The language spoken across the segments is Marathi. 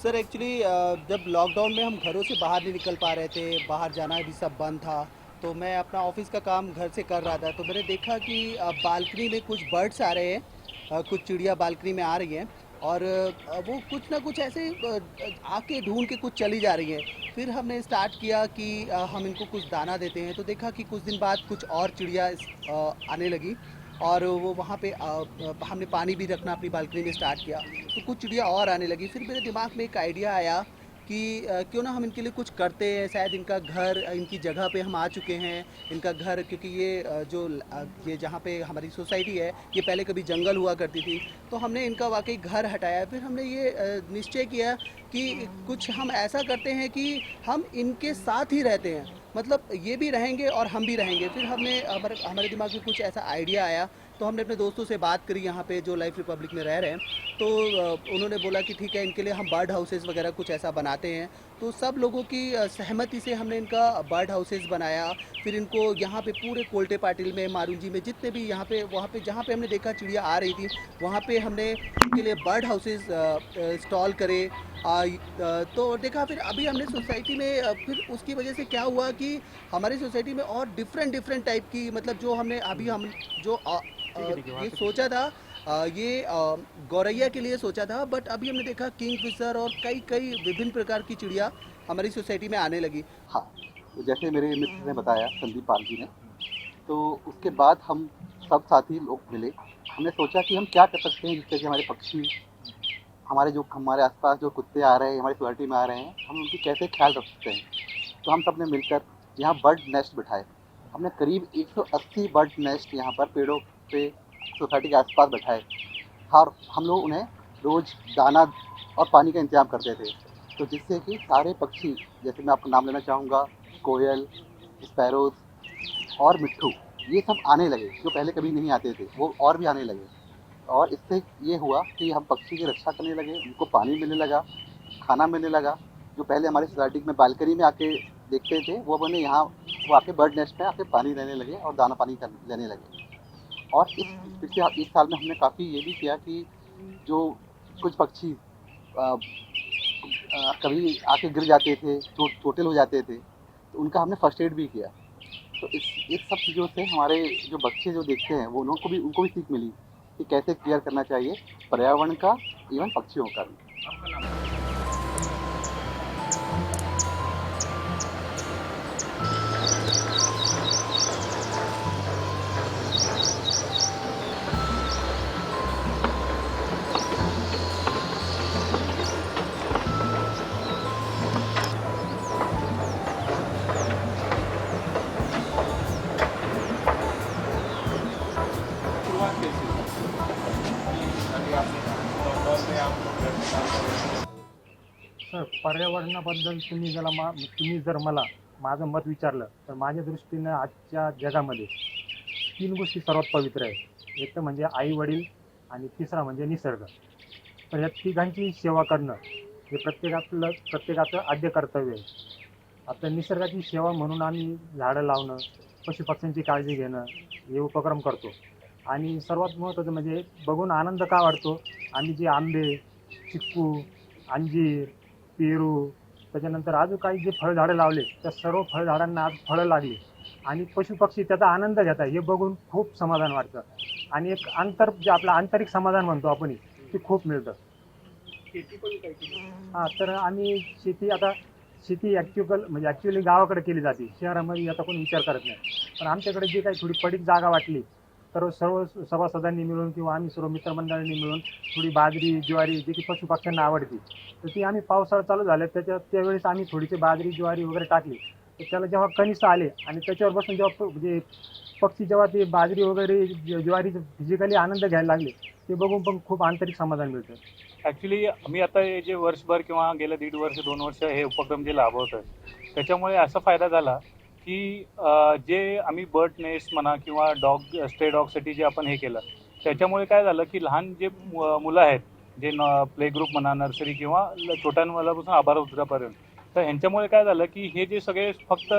सर एक्चुअली जब लॉकडाउन में हम घरों से बाहर नहीं निकल पा रहे थे, बाहर जाना भी सब बंद था, तो मैं अपना ऑफिस का काम घर से कर रहा था। तो मैंने देखा कि बालकनी में कुछ बर्ड्स आ रहे हैं, कुछ चिड़िया बालकनी में आ रही हैं। और वो कुछ ना कुछ ऐसे आके ढूंढ के कुछ चली जा रही हैं। फिर हमने स्टार्ट किया कि हम इनको कुछ दाना देते हैं, तो देखा कि कुछ दिन बाद कुछ और चिड़िया आने लगी। और वो वहाँ पे हमने पानी भी रखना अपनी बालकनी में स्टार्ट किया, तो कुछ चिड़िया और आने लगी। फिर मेरे दिमाग में एक आइडिया आया कि क्यों ना हम इनके लिए कुछ करते हैं। शायद इनका घर, इनकी जगह पे हम आ चुके हैं। इनका घर, क्योंकि ये ये जहाँ पे हमारी सोसाइटी है, ये पहले कभी जंगल हुआ करती थी। तो हमने इनका वाकई घर हटाया। फिर हमने ये निश्चय किया कि कुछ हम ऐसा करते हैं कि हम इनके साथ ही रहते हैं, मतलब ये भी रहेंगे और हम भी रहेंगे। फिर हमने हमारे हमारे दिमाग में कुछ ऐसा आइडिया आया, तो हमने अपने दोस्तों से बात करी यहाँ पे जो लाइफ रिपब्लिक में रह रहे हैं। तो उन्होंने बोला कि ठीक है, इनके लिए हम बर्ड हाउसेस वगैरह कुछ ऐसा बनाते हैं। तो सब लोगों की सहमति से हमने इनका बर्ड हाउसेस बनाया। फिर इनको यहाँ पे पूरे कोल्टे पाटिल में, मारूंजी में, जितने भी यहाँ पे, वहाँ पे जहाँ पे हमने देखा चिड़िया आ रही थी, वहाँ पे हमने इनके लिए बर्ड हाउसेस इंस्टॉल करे। तो देखा, फिर अभी हमने सोसाइटी में फिर उसकी वजह से क्या हुआ कि हमारी सोसाइटी में और डिफरेंट डिफरेंट टाइप की, मतलब जो हमने अभी हम जो ये सोचा था, ये गौरैया के लिए सोचा था, बट अभी हमने देखा किंग फिशर और कई कई विभिन्न प्रकार की चिड़िया हमारी सोसाइटी में आने लगी। हाँ, तो जैसे मेरे मित्र ने बताया, संदीप पाल जी ने, तो उसके बाद हम सब साथी लोग मिले। हमने सोचा कि हम क्या कर सकते हैं जिससे कि हमारे पक्षी, हमारे आसपास जो कुत्ते आ रहे हैं, हमारी सोसाइटी में आ रहे हैं, हम उनकी कैसे ख्याल रख सकते हैं। तो हम सब ने मिलकर यहाँ बर्ड नेस्ट बिठाए। हमने करीब 180 बर्ड नेस्ट यहाँ पर पेड़ों पे सोसाइटी के आसपास बिठाए। और हम लोग उन्हें रोज़ दाना और पानी का इंतजाम करते थे, तो जिससे कि सारे पक्षी, जैसे मैं आपका नाम लेना चाहूँगा, कोयल, स्पैरोज और मिट्ठू, ये सब आने लगे। जो पहले कभी नहीं आते थे वो और भी आने लगे। और इससे ये हुआ कि हम पक्षी की रक्षा करने लगे, उनको पानी मिलने लगा, खाना मिलने लगा। जो पहले हमारी सोसाइटी में बालकनी में आके देखते थे, वो बने यहाँ, वो आके बर्ड नेस्ट में आके पानी लेने लगे और दाना पानी लेने लगे। और इस पिछले इस साल में हमने काफ़ी ये भी किया कि जो कुछ पक्षी कभी आके गिर जाते थे, चोटिल हो जाते थे, तो उनका हमने फर्स्ट एड भी किया। तो इस सब चीज़ों से हमारे जो बच्चे जो देखते हैं, वो उनको भी सीख मिली कि कैसे केयर करना चाहिए पर्यावरण का, इवन पक्षियों का भी। शुरुआत कैसी हुई कि अभी आपने लॉकडाउन में आप लोग घर से काम कर रहे हैं? सर, पर्यावरणाबद्दल तुम्ही जर मला माझं मत विचारलं, तर माझ्या दृष्टीनं आजच्या जगामध्ये 3 गोष्टी सर्वात पवित्र आहेत. एक तर म्हणजे आई-वडील, आणि तिसरा म्हणजे निसर्ग. तर या तिघांची सेवा करणं हे प्रत्येकाचं आद्य कर्तव्य आहे. आपल्या निसर्गाची सेवा म्हणून आम्ही झाडं लावणं, पशुपक्ष्यांची काळजी घेणं हे उपक्रम करतो. आणि सर्वात महत्त्वाचं म्हणजे बघून आनंद का वाटतो, आम्ही जे आंबे, चिक्कू, अंजीर, पेरू, त्याच्यानंतर अजून काही जे फळझाडं लावले त्या सर्व फळझाडांना आज फळं लागली आणि पशुपक्षी त्याचा आनंद घेत आहे हे बघून खूप समाधान वाटतं. आणि एक जे आपलं आंतरिक समाधान म्हणतो आपण ते खूप मिळतं. हां, तर आम्ही शेती ॲक्च्युली गावाकडे केली जाते, शहरामध्ये याचा कोणी विचार करत नाही. पण आमच्याकडे जी काही थोडी पडीक जागा वाटली तर सर्व सभासदांनी मिळून किंवा आम्ही सर्व मित्रमंडळांनी मिळून थोडी बाजरी, ज्वारी जी की पशुपक्ष्यांना आवडते तर ती आम्ही पावसाळा चालू झाल्या त्यावेळेस आम्ही थोडीशी बाजरी, ज्वारी वगैरे टाकली. तर त्याला जेव्हा कणीस आले आणि त्याच्यावर बसून जेव्हा म्हणजे पक्षी जेव्हा ते बाजरी वगैरे ज्वारीचे फिजिकली आनंद घ्यायला लागले ते बघून पण खूप आंतरिक समाधान मिळतं. ॲक्च्युली आम्ही आता हे जे वर्षभर किंवा गेल्या 1.5 वर्ष 2 वर्ष हे उपक्रम जे राबवतोय त्याच्यामुळे असा फायदा झाला की जे आम्ही बर्ड नेस्ट म्हणा किंवा स्टे डॉगसाठी जे आपण हे केलं त्याच्यामुळे काय झालं की लहान जे मुलं आहेत जे प्ले ग्रुप म्हणा, नर्सरी किंवा छोट्या मुलापासून आभारवृद्धापर्यंत, तर ह्यांच्यामुळे काय झालं की हे जे सगळे फक्त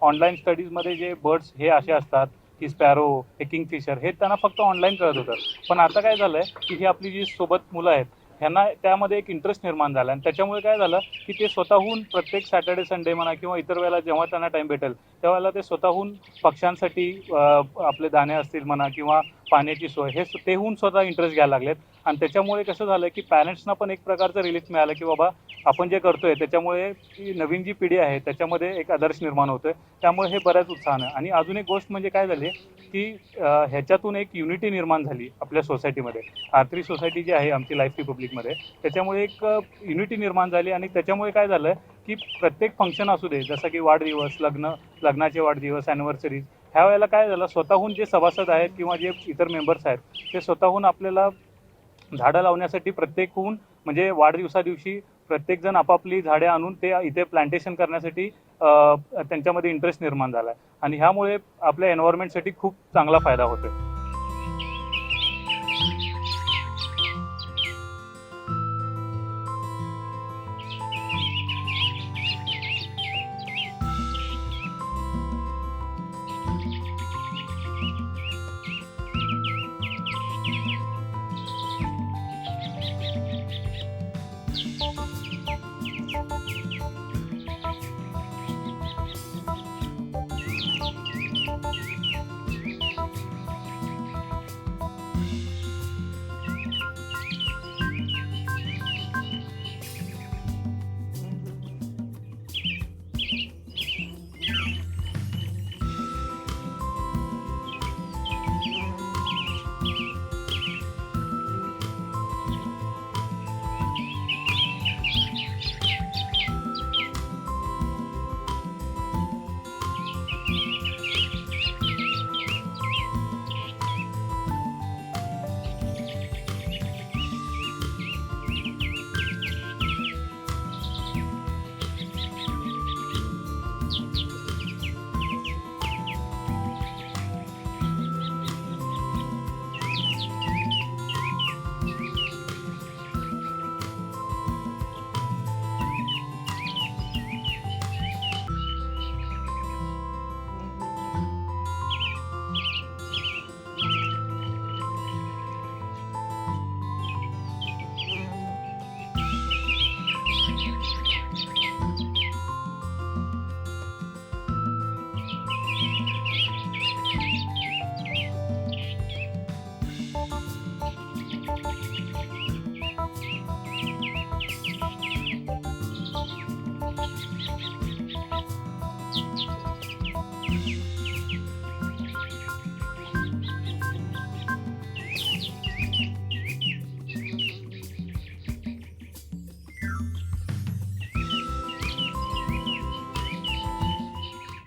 ऑनलाईन स्टडीजमध्ये जे बर्ड्स हे असे असतात की स्पॅरो, हे किंगफिशर हे त्यांना फक्त ऑनलाईन कळत होतं. पण आता काय झालं आहे की ही आपली जी सोबत मुलं आहेत ह्यांना त्यामध्ये एक इंटरेस्ट निर्माण झाला आणि त्याच्यामुळे काय झालं की ते स्वतःहून प्रत्येक सॅटर्डे संडे म्हणा किंवा इतर वेळेला जेव्हा त्यांना टाईम भेटेल त्यावेळेला ते स्वतःहून पक्ष्यांसाठी आपले दाणे असतील म्हणा किंवा पाण्याची सोय हे तेहून स्वतः इंटरेस्ट घ्यायला लागलेत. आणि त्याच्यामुळे कसं झालं की पॅरेंट्सना पण एक प्रकारचं रिलीफ मिळालं की बाबा आपण जे करतोय त्याच्यामुळे ती नवीन जी पिढी आहे त्याच्यामध्ये एक आदर्श निर्माण होतोय. त्यामुळे हे बऱ्याच उत्साहानं. आणि अजून एक गोष्ट म्हणजे काय झाली की ह्याच्यातून एक युनिटी निर्माण झाली आपल्या सोसायटीमध्ये. आरत्री सोसायटी जी आहे आमची लाईफ रिपब्लिकमध्ये त्याच्यामुळे एक युनिटी निर्माण झाली आणि त्याच्यामुळे काय झालं की प्रत्येक फंक्शन असू दे जसं की वाढदिवस, लग्नाचे वाढदिवस, ॲनिव्हर्सरीज ह्या वेळेला काय झालं स्वतःहून जे सभासद आहेत किंवा जे इतर मेंबर्स आहेत ते स्वतःहून आपल्याला झाडं लावण्यासाठी प्रत्येकहून म्हणजे वाढदिवसादिवशी प्रत्येकजण आपापली झाडे आणून ते इथे प्लांटेशन करण्यासाठी त्यांच्यामध्ये इंटरेस्ट निर्माण झाला आहे आणि ह्यामुळे आपल्या एन्व्हायरमेंटसाठी खूप चांगला फायदा होतो आहे.